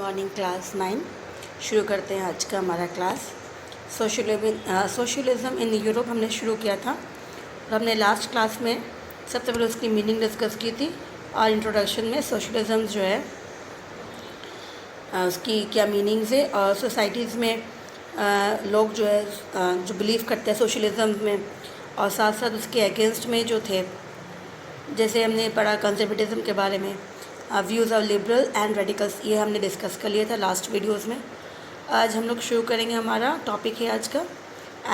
Morning class 9 शुरू करते हैं आज का हमारा क्लास। सोशलिज़म इन यूरोप हमने शुरू किया था और हमने लास्ट क्लास में सबसे पहले उसकी मीनिंग डिस्कस की थी और इंट्रोडक्शन में सोशलिज़म जो है उसकी क्या मीनिंग्स है और सोसाइटीज़ में लोग जो है जो बिलीव करते हैं सोशलिज़म में और साथ साथ उसके अगेंस्ट में जो थे, जैसे हमने पढ़ा कंजर्वेटिज़म के बारे में, views of liberal and radicals, ये हमने डिस्कस कर लिया था लास्ट वीडियोस में। आज हम लोग शुरू करेंगे, हमारा टॉपिक है आज का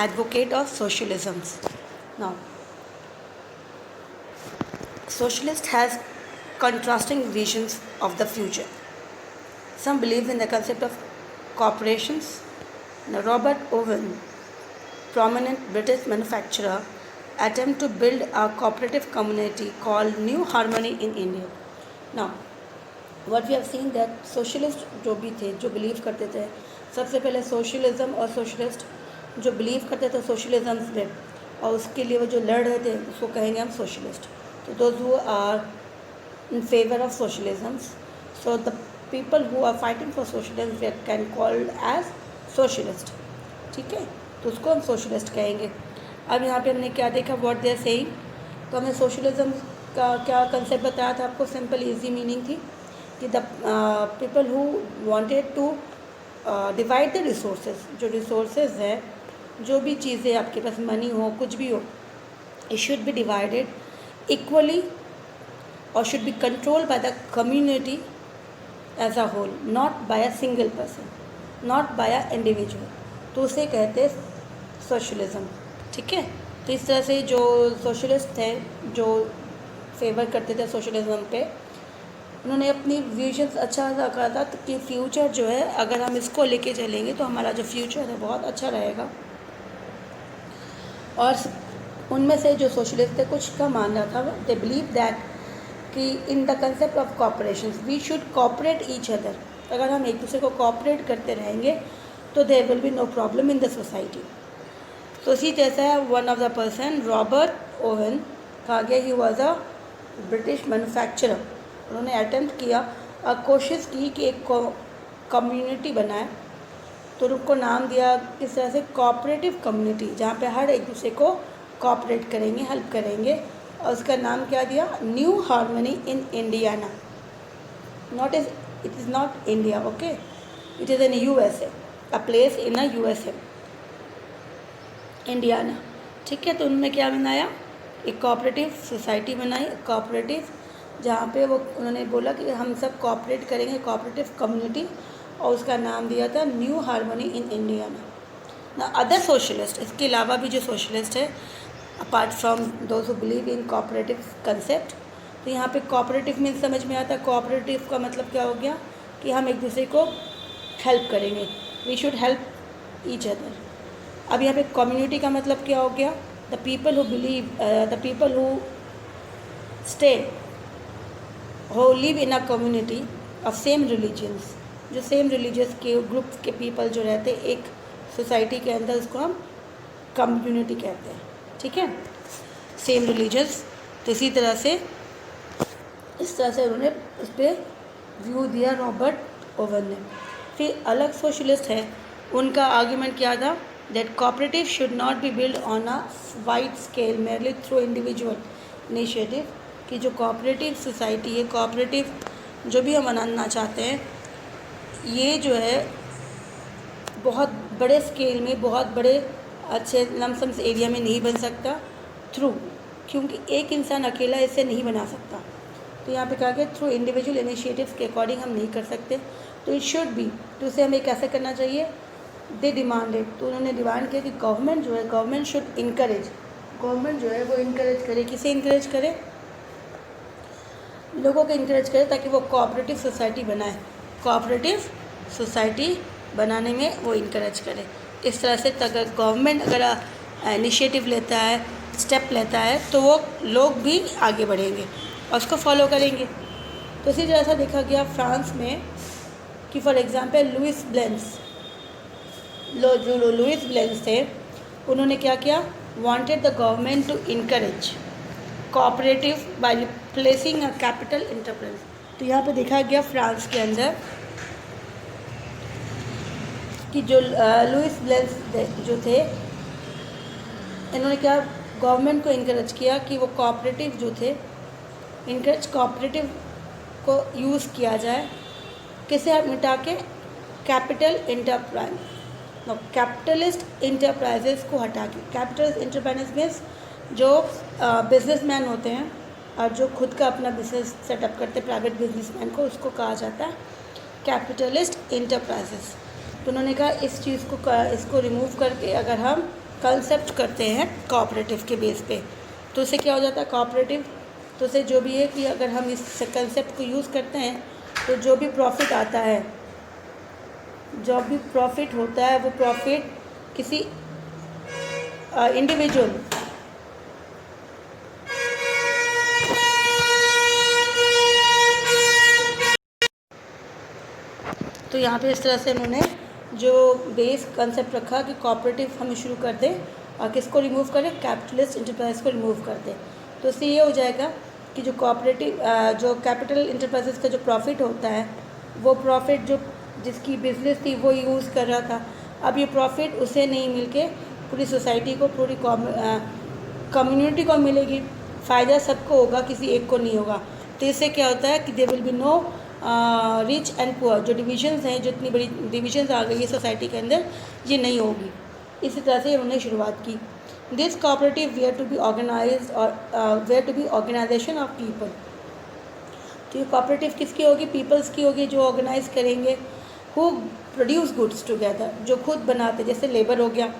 advocate of socialisms. Now socialist has contrasting visions of the future. Some believe in the concept of corporations. Now, Robert Owen, prominent British manufacturer, attempt to build a cooperative community called New Harmony in India. Now, what we have seen that socialist जो भी थे, जो believe करते थे, सबसे पहले socialism और socialist जो बिलीव करते थे सोशलिज़म में और उसके लिए वो जो लड़ रहे थे उसको कहेंगे हम सोशलिस्ट। तो those who are in favour of socialisms, so the people who are fighting for socialism can called as socialist. ठीक है, तो उसको हम सोशलिस्ट कहेंगे। अब यहाँ पे हमने क्या देखा, व्हाट दे आर सेइंग। तो हमने सोशलिज़म का क्या कंसेप्ट बताया था आपको, सिंपल इजी मीनिंग थी कि the people who wanted to divide the resources, जो रिसोर्सेज है, जो भी चीज़ें आपके पास, मनी हो, कुछ भी हो, it should be divided equally और should be controlled by the community as a whole, not by a single person, not by a individual. तो उसे कहते हैं सोशलिज़म। ठीक है, तो इस तरह से जो सोशलिस्ट थे, जो फेवर करते थे सोशलिज़म पे, उन्होंने अपनी विजन्स अच्छा रखा था कि फ्यूचर जो है अगर हम इसको लेके चलेंगे तो हमारा जो फ्यूचर है बहुत अच्छा रहेगा। और उनमें से जो सोशलिस्ट थे, कुछ का मानना था, दे बिलीव दैट कि in the concept of cooperation we should cooperate each other. अगर हम एक दूसरे को कॉपरेट करते रहेंगे तो there will be no problem in the society. तो इसी जैसा one of the person Robert Owen कहा गया, he was a British manufacturer. उन्होंने अटेम्प्ट किया और कोशिश की कि एक कम्युनिटी बनाए, तो उनको नाम दिया किस तरह से, कोऑपरेटिव कम्युनिटी, जहाँ पे हर एक दूसरे को कोऑपरेट करेंगे, हेल्प करेंगे, और उसका नाम क्या दिया, new harmony in Indiana. It is not India, okay, it is in USA, a place in a USA, Indiana. ठीक है, तो उन्होंने क्या बनाया, एक कोऑपरेटिव सोसाइटी बनाई, कोऑपरेटिव, जहाँ पे वो उन्होंने बोला कि हम सब कोऑपरेट करेंगे, कोऑपरेटिव कम्युनिटी, और उसका नाम दिया था न्यू हार्मनी इन इंडियाना। ना अदर सोशलिस्ट, इसके अलावा भी जो सोशलिस्ट है, apart from those who believe in cooperative concept, तो यहाँ पे कोऑपरेटिव मीन्स समझ में आता है। कोऑपरेटिव का मतलब क्या हो गया कि हम एक दूसरे को हेल्प करेंगे, we should help each other. अब यहाँ पे कम्युनिटी का मतलब क्या हो गया, the people who believe, the people who stay, who live in a community of same religions, जो सेम रिलीजियस के ग्रुप के पीपल जो रहते हैं एक सोसाइटी के अंदर, उसको हम कम्युनिटी कहते हैं। ठीक है, सेम रिलीजियस। तो इसी तरह से इस तरह से उन्होंने उस पर व्यू दिया रॉबर्ट ओवन ने। फिर अलग सोशलिस्ट है, उनका आर्ग्यूमेंट क्या था, that cooperative should not be build on a wide scale merely through individual initiative, कि जो कोऑपरेटिव सोसाइटी है, कोऑपरेटिव जो भी हम बनाना चाहते हैं, ये जो है बहुत बड़े स्केल में, बहुत बड़े अच्छे लमसम्स एरिया में नहीं बन सकता थ्रू, क्योंकि एक इंसान अकेला इसे नहीं बना सकता। तो यहाँ पे कहा गया थ्रू इंडिविजुअल इनिशिएटिव्स के अकॉर्डिंग हम नहीं कर सकते, तो इट शुड बी, तो उसे हमें कैसे करना चाहिए, दे डिमांडेड, तो उन्होंने डिमांड किया कि गवर्नमेंट जो है, गवर्नमेंट शुड इनकरेज, गवर्नमेंट जो है वो इनकरेज करे, किसे इनकरेज करे, लोगों को इनकरेज करे ताकि वो कोऑपरेटिव सोसाइटी बनाए, कोऑपरेटिव सोसाइटी बनाने में वो इनकरेज करे। इस तरह से अगर गवर्नमेंट अगर इनिशिएटिव लेता है, स्टेप लेता है, तो वो लोग भी आगे बढ़ेंगे और उसको फॉलो करेंगे। तो इसी तरह से देखा गया फ्रांस में कि फॉर एग्जांपल लुइस ब्लेंस, जो लुइस ब्लेंस थे, उन्होंने क्या किया, wanted the government to encourage cooperative by placing a capital enterprise. तो यहाँ पे देखा गया फ्रांस के अंदर कि जो लुइस लेंस जो थे, इन्होंने क्या गवर्नमेंट को इनकरेज किया कि वो कोऑपरेटिव जो थे, इनकरेज कोऑपरेटिव को यूज़ किया जाए, किसे मिटा के कैपिटल इंटरप्राइज, कैपिटलिस्ट इंटरप्राइजेस को हटा के। कैपिटलिस्ट इंटरप्राइजेस मीन्स जो बिजनेसमैन होते हैं और जो खुद का अपना बिजनेस सेटअप करते हैं, प्राइवेट बिजनेसमैन को, उसको कहा जाता है कैपिटलिस्ट इंटरप्राइजेस। तो उन्होंने कहा इस चीज़ को इसको रिमूव करके अगर हम कंसेप्ट करते हैं कोऑपरेटिव के बेस पे, तो उससे क्या हो जाता है कोऑपरेटिव, तो उससे जो भी है कि अगर हम इस कंसेप्ट को यूज़ करते हैं तो जो भी प्रॉफिट आता है, जो भी प्रॉफिट होता है, वो प्रॉफिट किसी इंडिविजुअल, तो यहाँ पे इस तरह से उन्होंने जो बेस कंसेप्ट रखा कि कोऑपरेटिव हम शुरू कर दें और किसको रिमूव करें, कैपिटलिस्ट इंटरप्राइज को रिमूव कर दें। तो इससे ये हो जाएगा कि जो कोऑपरेटिव जो कैपिटल इंटरप्राइजेस का जो प्रॉफिट होता है, वो प्रॉफिट जो जिसकी बिजनेस थी वो यूज़ कर रहा था, अब ये प्रॉफिट उसे नहीं मिल के पूरी सोसाइटी को, पूरी कम्युनिटी को मिलेगी। फ़ायदा सबको होगा, किसी एक को नहीं होगा। तो इससे क्या होता है कि there will be no rich and poor, जो डिविजन्स हैं, जितनी बड़ी डिविजन्स आ गई है सोसाइटी के अंदर, ये नहीं होगी। इसी तरह से उन्होंने शुरुआत की। This cooperative were to be organise और were to be organisation of people. तो ये कोऑपरेटिव किसकी होगी, पीपल्स की होगी, जो ऑर्गेनाइज करेंगे, हु प्रोड्यूस गुड्स टुगेदर, जो खुद बनाते, जैसे लेबर हो गया,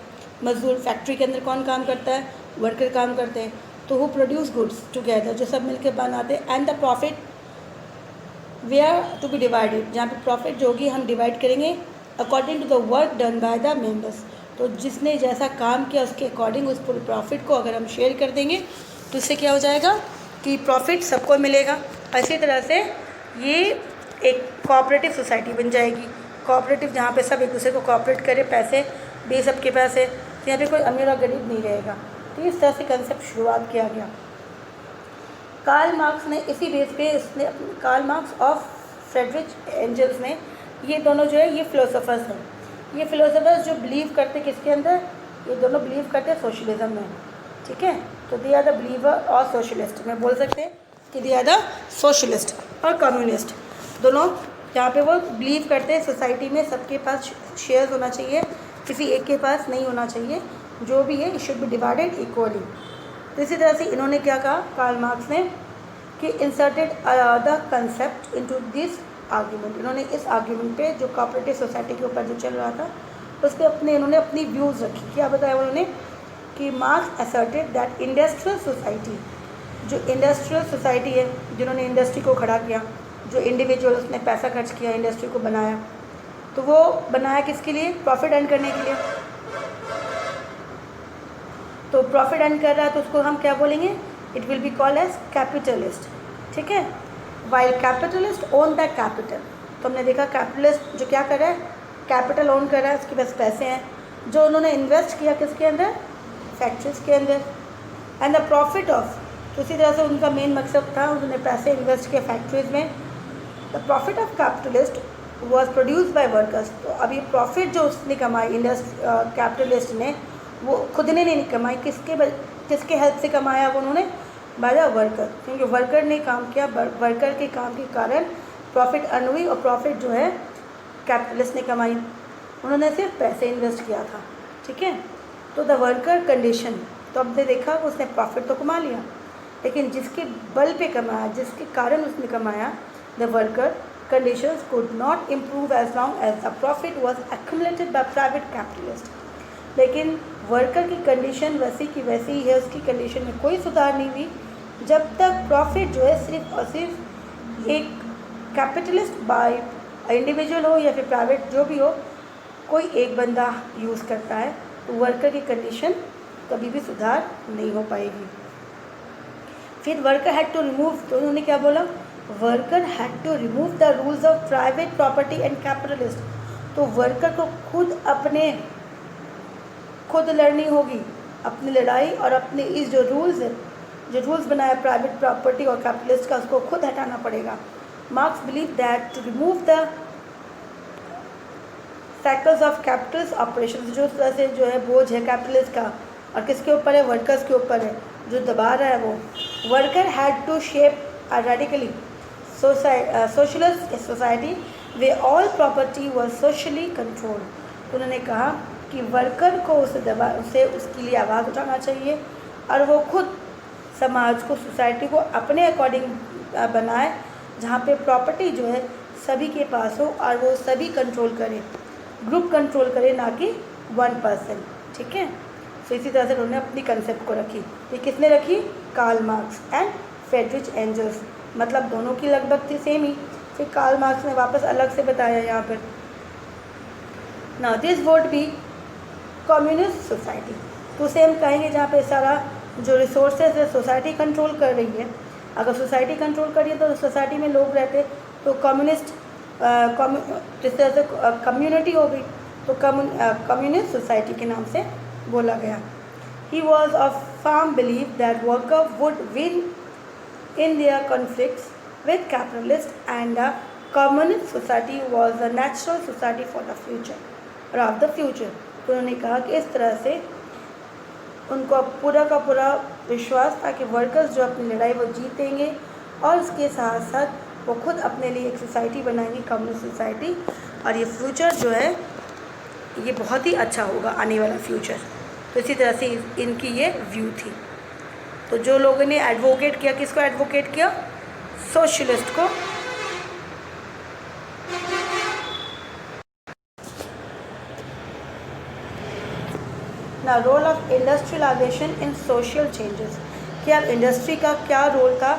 मजदूर, फैक्ट्री के अंदर कौन काम करता है, वर्कर काम करते हैं, तो हु प्रोड्यूस गुड्स टुगेदर, जो सब मिलकर बनाते हैं, and the profit were to be divided, जहाँ पे प्रॉफिट जो होगी हम डिवाइड करेंगे according to the work done by the members. तो जिसने जैसा काम किया उसके अकॉर्डिंग उस पूरे प्रॉफिट को अगर हम शेयर कर देंगे तो इससे क्या हो जाएगा कि प्रॉफिट सबको मिलेगा। इसी तरह से ये एक कोऑपरेटिव सोसाइटी बन जाएगी। कोऑपरेटिव जहाँ पे सब एक दूसरे को कोऑपरेट करे, पैसे दे सबके पैसे, तो यहाँ पे कोई अमीर और गरीब नहीं रहेगा। तो इस तरह से कंसेप्ट शुरुआत किया गया। कार्ल मार्क्स ने इसी बेस पे, इसने कार्ल मार्क्स और फ्रेडरिक एंजल्स ने, ये दोनों जो है ये फ़िलोसोफर्स हैं। ये फ़िलोसोफर्स जो बिलीव करते किसके अंदर, ये दोनों बिलीव करते हैं सोशलिज्म में, ठीक है। तो दे आर द बिलीवर और सोशलिस्ट, में बोल सकते हैं कि दे आर द सोशलिस्ट और कम्युनिस्ट, दोनों जहाँ पे वो बिलीव करते हैं सोसाइटी में सबके पास शेयर्स होना चाहिए, किसी एक के पास नहीं होना चाहिए, जो भी है it should be divided equally. तो इसी तरह से इन्होंने क्या कहा कार्ल मार्क्स ने कि inserted the concept into this argument. इन्होंने इस आर्ग्यूमेंट पे जो कोऑपरेटिव सोसाइटी के ऊपर जो चल रहा था उस पर इन्होंने अपनी व्यूज़ रखी। क्या बताया उन्होंने कि marks asserted that industrial society, जो इंडस्ट्रियल सोसाइटी है, जिन्होंने इंडस्ट्री को खड़ा किया, जो इंडिविजुअल उसने पैसा खर्च किया, इंडस्ट्री को बनाया, तो वो बनाया किसके लिए, प्रॉफिट अर्न करने के लिए। तो प्रॉफिट अर्न कर रहा है तो उसको हम क्या बोलेंगे, it will be called as capitalist, ठीक है। While capitalist own the capital, तो हमने देखा कैपिटलिस्ट जो क्या कर रहा है, कैपिटल ओन कर रहा है, उसके पास पैसे हैं, जो उन्होंने इन्वेस्ट किया किसके अंदर, फैक्ट्रीज के अंदर, एंड द प्रॉफिट ऑफ, तो इसी तरह से उनका मेन मकसद था, उन्होंने पैसे इन्वेस्ट किया फैक्ट्रीज में। The profit of capitalist was produce by workers, तो अब ये प्रॉफिट जो उसने कमाई कैपिटलिस्ट ने, वो खुद ने नहीं कमाई, किसके हेल्प से कमाया, वो उन्होंने बाय द वर्कर, क्योंकि वर्कर ने काम किया, वर्कर के काम के कारण प्रॉफिट अर्न हुई, और प्रॉफिट जो है कैपिटलिस्ट ने कमाई, उन्होंने सिर्फ पैसे इन्वेस्ट किया था, ठीक है। तो द वर्कर कंडीशन, तो अब देखा उसने प्रॉफिट तो कमा लिया, लेकिन जिसके बल पे कमाया, जिसके कारण उसने कमाया, the worker conditions could not improve as long as the profit was accumulated by private capitalist। लेकिन वर्कर की कंडीशन वैसी की वैसी ही है, उसकी कंडीशन में कोई सुधार नहीं हुई जब तक प्रॉफिट जो है सिर्फ और सिर्फ एक कैपिटलिस्ट बाय इंडिविजुअल हो या फिर प्राइवेट जो भी हो, कोई एक बंदा यूज़ करता है, तो वर्कर की कंडीशन कभी भी सुधार नहीं हो पाएगी। फिर वर्कर हैड टू रिमूव, तो उन्होंने क्या बोला, worker had to remove the rules of private property and capitalist. तो वर्कर को खुद लड़नी होगी अपनी लड़ाई, और अपने इस जो रूल्स बनाया प्राइवेट प्रॉपर्टी और कैपिटलिस्ट का, उसको खुद हटाना पड़ेगा। Marx believe that to remove the cycles of capitals operation, जो तरह से जो है बोझ है कैपिटलिस्ट का और किसके ऊपर है, वर्कर्स के ऊपर है, जो दबा रहा है वो। Worker had to shape radically socialist society way all property was socially controlled. उन्होंने कहा कि वर्कर को उसे उसके लिए आवाज़ उठाना चाहिए और वो खुद समाज को, सोसाइटी को अपने अकॉर्डिंग बनाए, जहाँ पे प्रॉपर्टी जो है सभी के पास हो और वो सभी कंट्रोल करे, ग्रुप कंट्रोल करे, ना कि 1%। ठीक है, तो इसी तरह से उन्होंने अपनी कंसेप्ट को रखी। ये किसने रखी, Karl Marx and Friedrich Engels, मतलब दोनों की लगभग थी सेम ही, फिर कार्ल मार्क्स ने वापस अलग से बताया यहाँ पर। Now this would be communist society, तो उसे हम कहेंगे जहाँ पे सारा जो रिसोर्सेज है सोसाइटी कंट्रोल कर रही है। अगर सोसाइटी कंट्रोल कर रही है तो सोसाइटी में लोग रहते तो कम्युनिस्ट, जिस तरह से कम्युनिटी हो गई तो कम्युनिस्ट सोसाइटी के नाम से बोला गया। He was of firm believe that worker would win in their conflicts with capitalist and the communist society was the natural society for the future और ऑफ द फ्यूचर। तो उन्होंने कहा कि इस तरह से उनको पूरा का पूरा विश्वास था कि वर्कर्स जो अपनी लड़ाई वो जीतेंगे और उसके साथ साथ वो खुद अपने लिए एक सोसाइटी बनाएंगे, कम्युनिस्ट सोसाइटी, और ये फ्यूचर जो है ये बहुत ही अच्छा होगा, आने वाला फ्यूचर। तो इसी तरह से इनकी ये व्यू थी। तो जो लोगों ने एडवोकेट किया, किसको एडवोकेट किया, सोशलिस्ट को। ना role of industrialization in social changes, कि अब इंडस्ट्री का क्या रोल था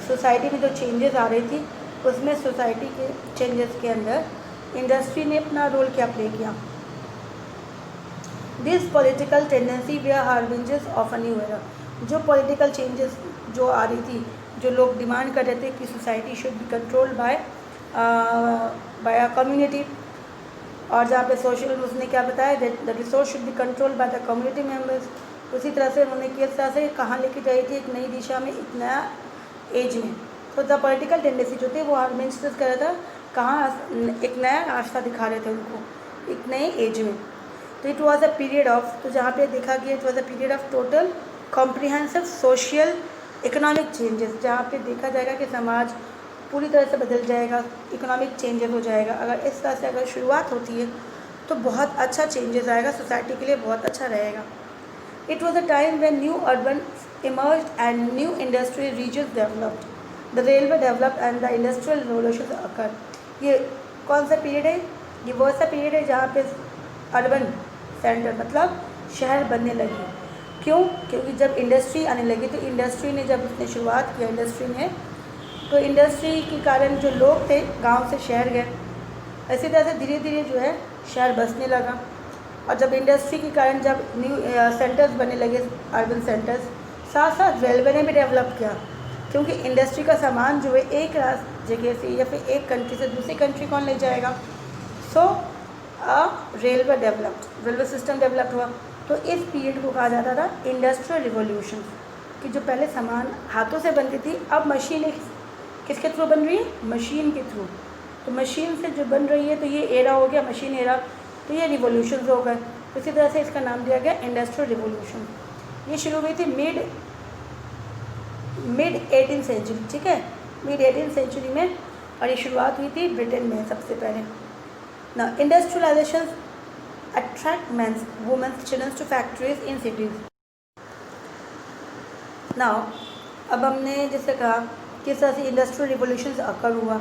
सोसाइटी में, जो चेंजेस आ रही थी उसमें सोसाइटी के चेंजेस के अंदर इंडस्ट्री ने अपना रोल क्या प्ले किया। दिस पॉलिटिकल टेंडेंसी वे are harbingers of a new era, जो पॉलिटिकल चेंजेस जो आ रही थी, जो लोग डिमांड कर रहे थे कि society should be controlled bye a community, और जहाँ पे सोशल उसने क्या बताया, the resource should be controlled by the community members. उसी तरह से उन्होंने किस तरह से कहाँ लेके जाई थी, एक नई दिशा में, एक नया एज में। तो द पॉलिटिकल टेंडेंसी जो थे वो हार्बिंजर्स कर रहा था, कहाँ एक नया रास्ता दिखा रहे थे उनको एक नए एज में। तो it was a period of, तो जहाँ पे देखा गया it was a period of total comprehensive social economic changes, जहाँ पे देखा जाएगा कि समाज पूरी तरह से बदल जाएगा, इकोनॉमिक चेंजेस हो जाएगा। अगर इस तरह से अगर शुरुआत होती है तो बहुत अच्छा चेंजेस आएगा, सोसाइटी के लिए बहुत अच्छा रहेगा। It was a time when new urban emerged and new industrial regions developed, the railway developed and the industrial revolution occur. ये कौन सा पीरियड है, ये वो सा पीरियड है जहाँ पे अर्बन सेंटर मतलब शहर बनने लगे। क्यों, क्योंकि जब इंडस्ट्री आने लगी तो इंडस्ट्री ने जब उसने शुरुआत किया इंडस्ट्री ने, तो इंडस्ट्री के कारण जो लोग थे गांव से शहर गए, इसी तरह से धीरे धीरे जो है शहर बसने लगा। और जब इंडस्ट्री के कारण जब न्यू सेंटर्स बनने लगे, अर्बन सेंटर्स, साथ साथ रेलवे ने भी डेवलप किया, क्योंकि इंडस्ट्री का सामान जो है एक जगह से या फिर एक कंट्री से दूसरी कंट्री कौन ले जाएगा। So railway developed, railway system develop हुआ। तो इस पीरियड को कहा जाता था इंडस्ट्रियल रिवॉल्यूशन, कि जो पहले सामान हाथों से बनती थी अब मशीन किसके थ्रू बन रही है, मशीन के थ्रू। तो मशीन से जो बन रही है तो ये एरा हो गया, मशीन एरा, तो ये रिवॉल्यूशन हो गए। तो इसी तरह से इसका नाम दिया गया इंडस्ट्रियल रिवॉल्यूशन। ये शुरू हुई थी मिड 18th सेंचुरी, ठीक है, मिड 18th सेंचुरी में, और ये शुरुआत हुई थी ब्रिटेन में सबसे पहले। ना industrialization attract mens womens childrens to factories in cities. Now अब हमने जैसे कहा किस तरह से इंडस्ट्रियल रिवोल्यूशन अकर हुआ,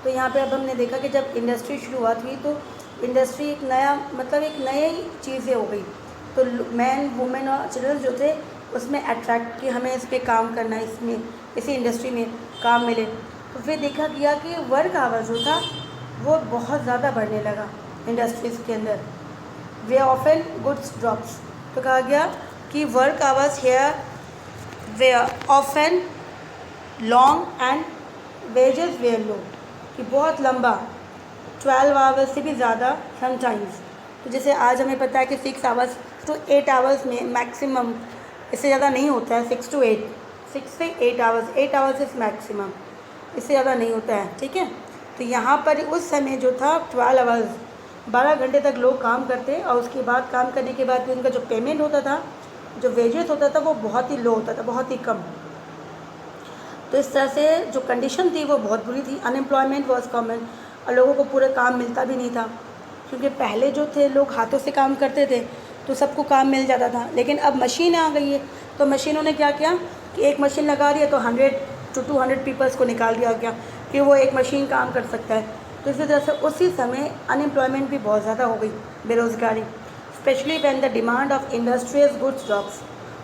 तो यहाँ पे अब हमने देखा कि जब इंडस्ट्री शुरुआत हुई तो इंडस्ट्री एक नया मतलब एक नई चीज़ें हो गई। तो मैन वुमेन और चिल्ड्रन जो थे उसमें अट्रैक्ट कि हमें इस पर काम करना है, इसमें इसी इंडस्ट्री में काम मिले। तो फिर देखा गया कि वर्क आवर्स जो था वो बहुत ज़्यादा बढ़ने लगा इंडस्ट्रीज़ के अंदर। वे ऑफन गुड्स ड्रॉप्स, तो कहा गया कि work hours here were often long and wages were low, कि बहुत लंबा 12 आवर्स से भी ज़्यादा समटाइम्स। तो जैसे आज हमें पता है कि 6 आवर्स to 8 आवर्स में मैक्सिमम, इससे ज़्यादा नहीं होता है, 6 to 8, 6 से 8 आवर्स, 8 आवर्स इज़ मैक्सिमम, इससे ज़्यादा नहीं होता है, ठीक है। तो यहाँ पर उस समय जो था 12 आवर्स, 12 घंटे तक लोग काम करते और उसके बाद काम करने के बाद भी उनका जो पेमेंट होता था, जो वेजेस होता था, वो बहुत ही लो होता था, बहुत ही कम। तो इस तरह से जो कंडीशन थी वो बहुत बुरी थी। अनएम्प्लॉयमेंट वॉज कॉमन और लोगों को पूरे काम मिलता भी नहीं था, क्योंकि पहले जो थे लोग हाथों से काम करते थे तो सबको काम मिल जाता था। लेकिन अब मशीन आ गई है, तो मशीनों ने क्या किया कि एक मशीन लगा दिया तो 100 to 200 पीपल्स को निकाल दिया गया कि वो एक मशीन काम कर सकता है। तो इसी तरह से उसी समय अनएम्प्लॉयमेंट भी बहुत ज़्यादा हो गई, बेरोज़गारी, specially when the demand of industrial goods drops.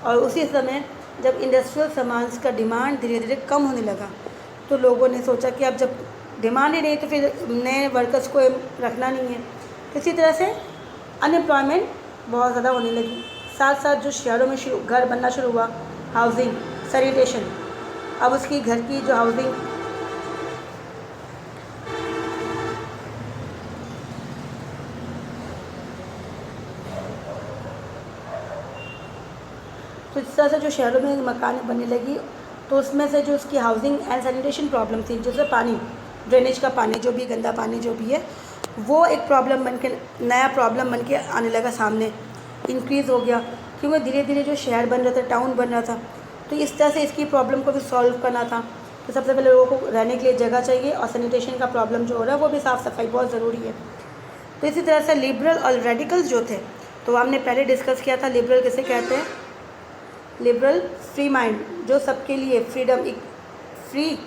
और उसी समय जब इंडस्ट्रियल सामान का डिमांड धीरे धीरे कम होने लगा तो लोगों ने सोचा कि अब जब डिमांड ही नहीं तो फिर नए वर्कर्स को रखना नहीं है। तो इसी तरह से अनएम्प्लॉयमेंट बहुत ज़्यादा होने लगी। साथ साथ जो शहरों में घर बनना शुरू हुआ, हाउसिंग, सैनिटेशन, अब उसकी घर की जो हाउसिंग, तो इस तरह से जो शहरों में मकान बनने लगी तो उसमें से जो उसकी हाउसिंग एंड सैनिटेशन प्रॉब्लम थी, जैसे पानी, ड्रेनेज का पानी, जो भी गंदा पानी जो भी है, वो एक प्रॉब्लम बन के, नया प्रॉब्लम बन के आने लगा सामने, इंक्रीज़ हो गया, क्योंकि धीरे धीरे जो शहर बन रहा था, टाउन बन रहा था, तो इस तरह से इसकी प्रॉब्लम को भी सॉल्व करना था। तो सबसे पहले लोगों को रहने के लिए जगह चाहिए और सैनिटेशन का प्रॉब्लम जो हो रहा है वो भी, साफ़ सफाई बहुत ज़रूरी है। तो इसी तरह से लिबरल और रेडिकल्स जो थे, तो हमने पहले डिस्कस किया था लिबरल किसे कहते हैं। लिबरल फ्री माइंड, जो सबके लिए फ्रीडम, एक फ्री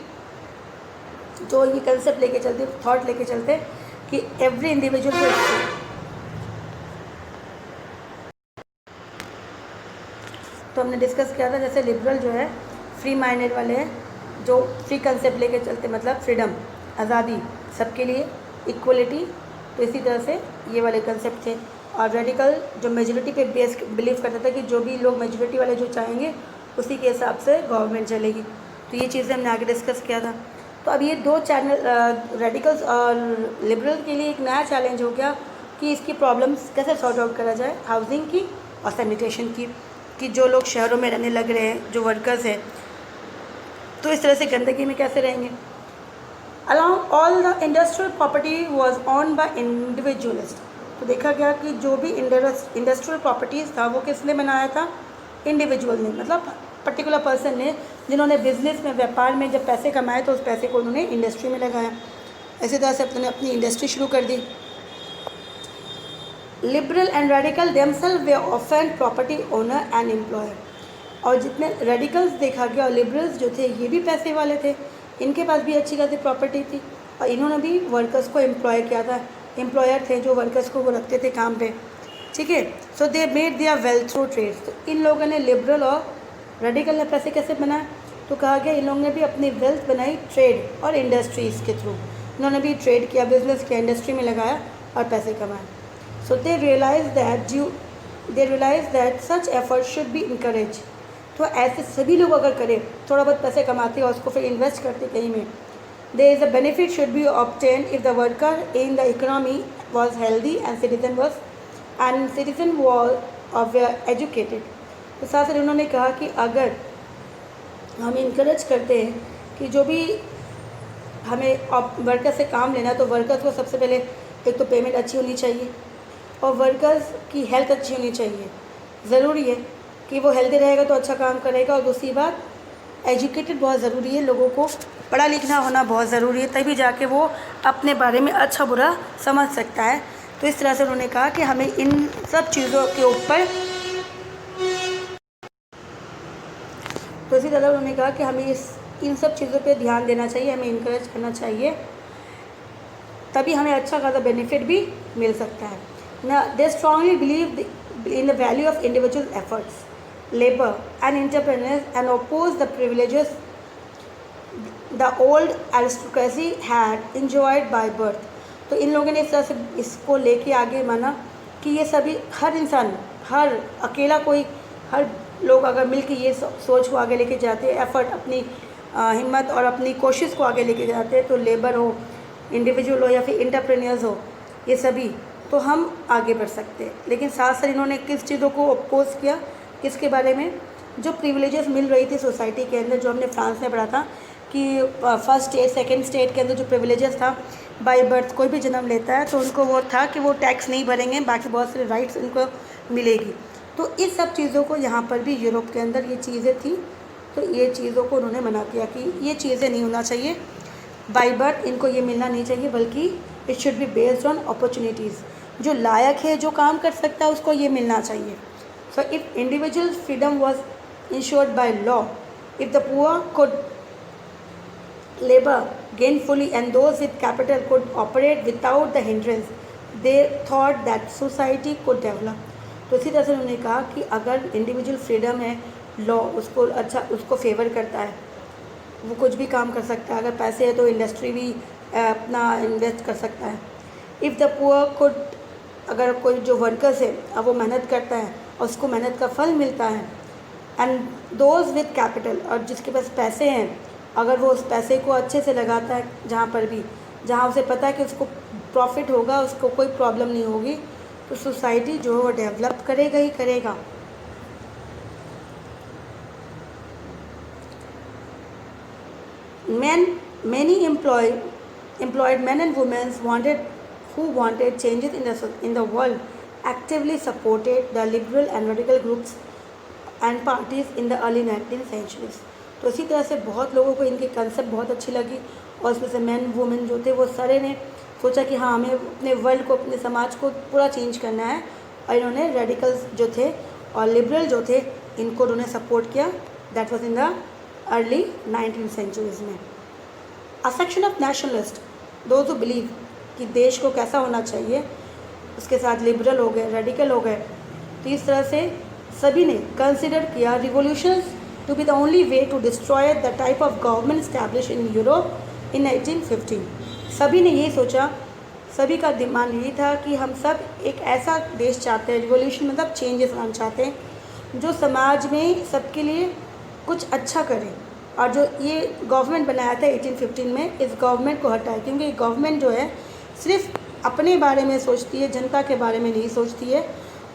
जो ये कंसेप्ट लेके चलते, थॉट लेके चलते कि एवरी इंडिविजुअल को, तो हमने डिस्कस किया था जैसे लिबरल जो है फ्री माइंडेड वाले हैं, जो फ्री कंसेप्ट लेके चलते, मतलब फ्रीडम, आज़ादी, सबके लिए इक्वलिटी, तो इसी तरह से ये वाले कंसेप्ट थे। और रेडिकल जो मेजॉरिटी पे बेस बिलीव करता था कि जो भी लोग मेजॉरिटी वाले जो चाहेंगे उसी के हिसाब से गवर्नमेंट चलेगी। तो ये चीज़ें हमने आगे डिस्कस किया था। तो अब ये दो चैनल, रेडिकल्स और लिबरल के लिए एक नया चैलेंज हो गया कि इसकी प्रॉब्लम्स कैसे सॉर्ट आउट करा जाए, हाउसिंग की और सैनिटेशन की, कि जो लोग शहरों में रहने लग रहे हैं, जो वर्कर्स हैं, तो इस तरह से गंदगी में कैसे रहेंगे। Along all the industrial property was owned by individualist. तो देखा गया कि जो भी इंडस्ट्रियल प्रॉपर्टीज़ था वो किसने बनाया था, इंडिविजुअल ने, मतलब पर्टिकुलर पर्सन ने, जिन्होंने बिजनेस में, व्यापार में जब पैसे कमाए तो उस पैसे को उन्होंने इंडस्ट्री में लगाया। इसी तरह से उन्होंने अपनी इंडस्ट्री शुरू कर दी। Liberal and radical themselves were often property owner and employer. और जितने रेडिकल्स देखा गया और लिबरल्स जो थे ये भी पैसे वाले थे, इनके पास भी अच्छी खासी प्रॉपर्टी थी और इन्होंने भी वर्कर्स को एम्प्लॉय किया था, एम्प्लॉयर थे जो वर्कर्स को वो रखते थे काम पे, ठीक है। So they made their wealth through trades. तो इन लोगों ने, लिबरल और रेडिकल ने पैसे कैसे बनाए, तो कहा गया इन लोगों ने भी अपनी वेल्थ बनाई ट्रेड और इंडस्ट्रीज़ के थ्रू। इन्होंने भी ट्रेड किया, बिजनेस किया, इंडस्ट्री में लगाया और पैसे कमाए। So they realise that such effort should be encourage. तो ऐसे सभी लोग अगर करें, थोड़ा बहुत पैसे कमाते और उसको फिर इन्वेस्ट करते कहीं में, there is a benefit should be obtained if the worker in the economy was healthy and citizen was educated। तो साथ ही उन्होंने कहा कि अगर हम इनकरेज करते हैं कि जो भी हमें वर्कर से काम लेना है तो वर्कर्स को सबसे पहले एक तो पेमेंट अच्छी होनी चाहिए और वर्कर्स की हेल्थ अच्छी होनी चाहिए। ज़रूरी है कि वो हेल्दी रहेगा तो अच्छा काम करेगा। और दूसरी बात, एजुकेटेड बहुत ज़रूरी है, लोगों को पढ़ा लिखना होना बहुत ज़रूरी है, तभी जाके वो अपने बारे में अच्छा बुरा समझ सकता है। तो इस तरह से उन्होंने कहा कि हमें इन सब चीज़ों के ऊपर, तो इसी तरह उन्होंने कहा कि हमें इन सब चीज़ों पे ध्यान देना चाहिए, हमें इनकरेज करना चाहिए, तभी हमें अच्छा खासा बेनिफिट भी मिल सकता है ना। They strongly believe in the value of individual efforts, labor and entrepreneurs and oppose the privileges the old aristocracy had enjoyed by birth। तो इन लोगों ने इस तरह से इसको लेके आगे माना कि ये सभी, हर इंसान, हर अकेला कोई, हर लोग अगर मिलके ये सोच को आगे लेके जाते हैं, एफर्ट, अपनी हिम्मत और अपनी कोशिश को आगे लेके जाते हैं, तो लेबर हो, इंडिविजुअल हो या फिर एंटरप्रेन्योर्स हो, ये सभी, तो हम आगे बढ़ सकते हैं। लेकिन साथ साथ इन्होंने किस चीज़ों को अपोज किया, किसके बारे में, जो प्रिविलेजेस मिल रही थी सोसाइटी के अंदर, जो हमने फ्रांस में पढ़ा था कि फर्स्ट स्टेट, सेकंड स्टेट के अंदर जो प्रिविलेजेस था बाय बर्थ कोई भी जन्म लेता है तो उनको वो था कि वो टैक्स नहीं भरेंगे, बाकी बहुत सारे राइट्स उनको मिलेगी। तो इस सब चीज़ों को यहाँ पर भी यूरोप के अंदर ये चीज़ें थी, तो ये चीज़ों को उन्होंने मना किया कि ये चीज़ें नहीं होना चाहिए, बाय बर्थ इनको ये मिलना नहीं चाहिए, बल्कि it should be based on opportunities. जो लायक है, जो काम कर सकता है, उसको ये मिलना चाहिए। So if individual freedom was insured by law, if the poor could labor gainfully and those with capital could operate without the hindrance, they thought that society could develop। तो इसी तरह से उन्होंने कहा कि अगर इंडिविजुअल फ्रीडम है, law उसको अच्छा उसको फेवर करता है, वो कुछ भी काम कर सकता है, अगर पैसे है तो इंडस्ट्री भी अपना इन्वेस्ट कर सकता है। इफ़ द पुअर कुड, अगर कोई जो वर्कर्स है अब वो मेहनत करता है और उसको मेहनत का फल मिलता है, एंड दोज विद कैपिटल, और जिसके पास पैसे हैं अगर वो उस पैसे को अच्छे से लगाता है, जहाँ पर भी जहाँ उसे पता है कि उसको प्रॉफिट होगा, उसको कोई प्रॉब्लम नहीं होगी, तो सोसाइटी जो है वो डेवलप करेगा ही करेगा। Many employed men and women who wanted changes in the world actively supported the liberal and radical groups and parties in the early 19th centuries। तो इसी तरह से बहुत लोगों को इनकी कंसेप्ट बहुत अच्छी लगी, और उसमें से मैन वुमेन जो थे वो सारे ने सोचा कि हाँ हमें अपने वर्ल्ड को, अपने समाज को पूरा चेंज करना है, और इन्होंने रेडिकल्स जो थे और लिबरल जो थे इनको उन्होंने सपोर्ट किया। That was in the early 19th centuries में। A section of nationalist, those who believe कि देश को कैसा होना चाहिए, उसके साथ लिबरल हो गए, रेडिकल हो गए। तो इस तरह से सभी ने कंसिडर किया revolutions to be the only way to destroy the type of government established in Europe in 1915। सभी ने यही सोचा, सभी का डिमांड यही था कि हम सब एक ऐसा देश चाहते हैं, रिवोल्यूशन मतलब चेंजेस लाना चाहते हैं, जो समाज में सबके लिए कुछ अच्छा करे। और जो ये गवर्नमेंट बनाया था 1815 में, इस गवर्नमेंट को हटाए, क्योंकि गवर्नमेंट जो है सिर्फ अपने बारे में सोचती है, जनता के बारे में नहीं सोचती है,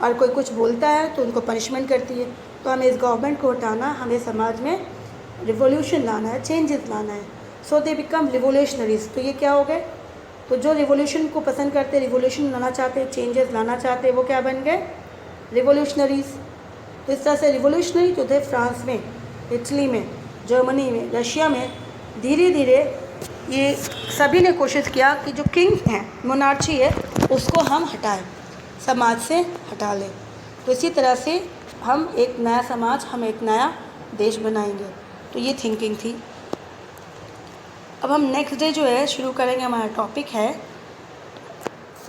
और कोई कुछ बोलता है तो उनको पनिशमेंट करती है। तो हमें इस गवर्नमेंट को हटाना, हमें समाज में रिवोल्यूशन लाना है, चेंजेस लाना है। So they become revolutionaries. तो ये क्या हो गए, तो जो रिवोल्यूशन को पसंद करते, रिवोल्यूशन लाना चाहते, चेंजेस लाना चाहते, वो क्या बन गए, रिवोल्यूशनरीज। तो इस तरह से रिवोल्यूशनरी जो थे फ्रांस में, इटली में, जर्मनी में, रशिया में, धीरे धीरे ये सभी ने कोशिश किया कि जो किंग हैं, मोनार्ची है, उसको हम हटाएं, समाज से हटा लें। तो इसी तरह से हम एक नया समाज, हम एक नया देश बनाएंगे। तो ये थिंकिंग थी। अब हम नेक्स्ट डे जो है शुरू करेंगे, हमारा टॉपिक है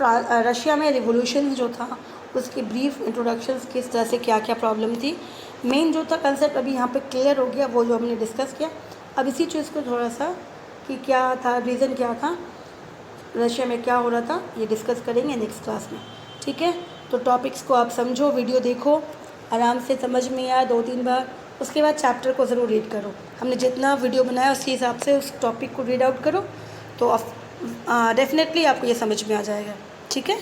रशिया में रिवोल्यूशन जो था उसकी ब्रीफ इंट्रोडक्शंस, किस तरह से क्या क्या प्रॉब्लम थी। मेन जो था कंसेप्ट अभी यहाँ पे क्लियर हो गया, वो जो हमने डिस्कस किया। अब इसी चीज़ को थोड़ा सा कि क्या था, रीज़न क्या था, रशिया में क्या हो रहा था, ये डिस्कस करेंगे नेक्स्ट क्लास में। ठीक है, तो टॉपिक्स को आप समझो, वीडियो देखो, आराम से समझ में आया 2-3 बार, उसके बाद चैप्टर को ज़रूर रीड करो। हमने जितना वीडियो बनाया उसके हिसाब से उस टॉपिक को रीड आउट करो, तो डेफिनेटली आपको ये समझ में आ जाएगा। ठीक है।